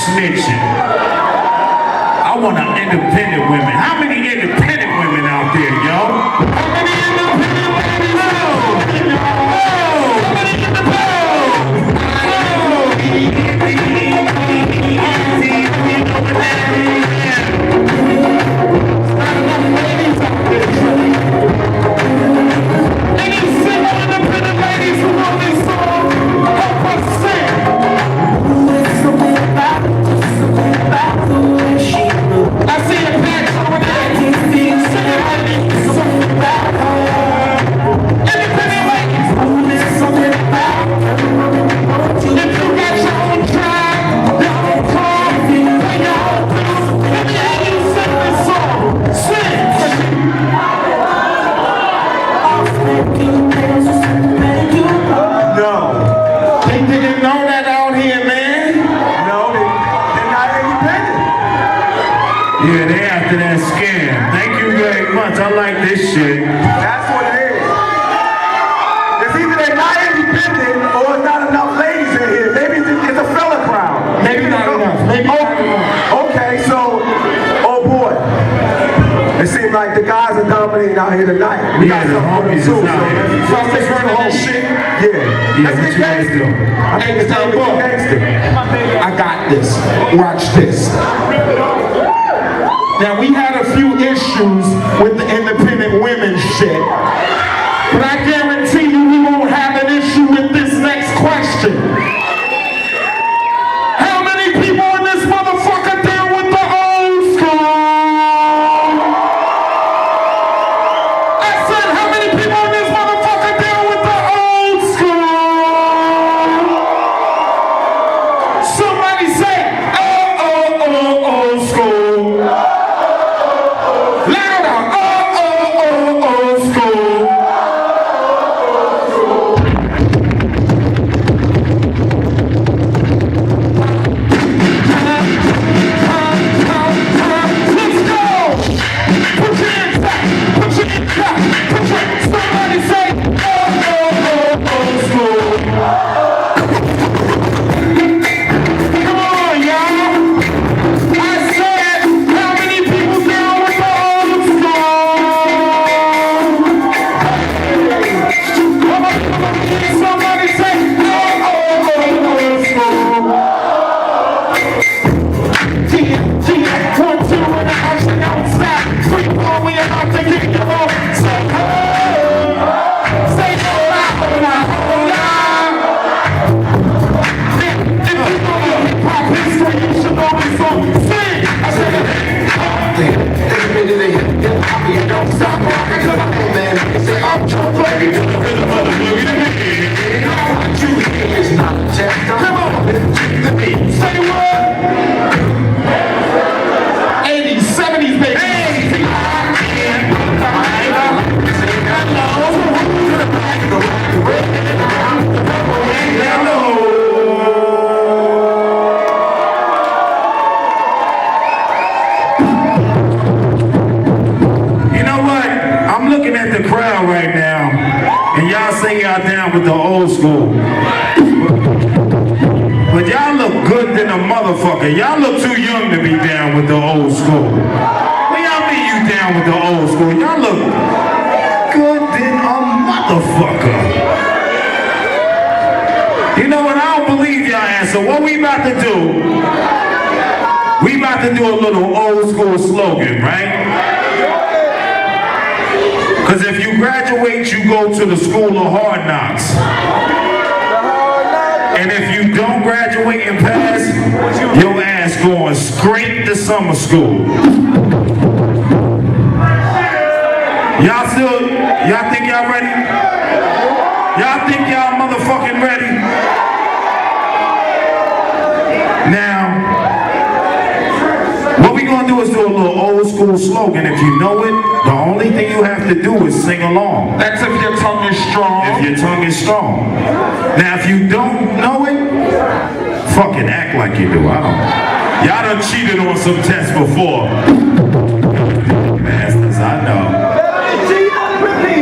snitching. I want independent women. How many independent women out there, yo? How many independent women? Any single independent ladies who know this song, help us sing. I see a patch over there. Independent ladies. If you got your own tribe, your own car, your own house, let me have you sing this song. Sing. No. They didn't know that out here, man. No, they're not independent. Yeah, they after that scam. Thank you very much. I like this shit. That's what it is. It's either they're not independent or it's not enough ladies in here. Maybe it's a fella crowd. Maybe not enough. Maybe not enough. Okay, so, oh boy. It seems like the guys are dominating out here tonight. We Yeah, got the something homies too, is out here. so let's run the whole shit. Yeah. Yeah, Let's what get you guys gangster. do? I think it's time to get gangster. I got this. Watch this. Now, we had a few issues with the independent women shit, but I guarantee you we won't have an issue with this next question. How many people in this motherfucker down with the old school? I said, how many people in this motherfucker down with the old school? Somebody say, old school. Louder, old school. Let's go. Put your hands back. Put your hands back. Somebody say, old school. Come on, y'all. I said, how many people down with the old school? Somebody say, old school. G, 1, 2, and the house and don't stop. 3, 4, we about to get you on. Say, say, hold on. If you know your hip-hop history, you should know this song. Sing! I said, don't stop rocking to the whole man. Say, I'm trying to play you to the rhythm of the boogie. Now what you hear is not just a come on, let me say what? 80s, 70s, baby. Hey! You know what? I'm looking at the crowd right now, and y'all say y'all down with the old school. But y'all look good than a motherfucker. Y'all look too young to be down with the old school. When y'all mean you down with the old school, y'all look good than a motherfucker. You know what? I don't believe y'all answer. What we about to do? We about to do a little old school slogan, right? Because if you graduate, you go to the school of hard knocks. And if you don't graduate and pass, your ass going straight to summer school. Y'all think y'all ready? Y'all think y'all motherfucking ready? Now, what we gonna do is do a little old school slogan. If you know it, the only thing you have to do is sing along. That's if your tongue is strong. If your tongue is strong. Now, if you don't know it, fucking act like you do. I don't. Y'all done cheated on some tests before.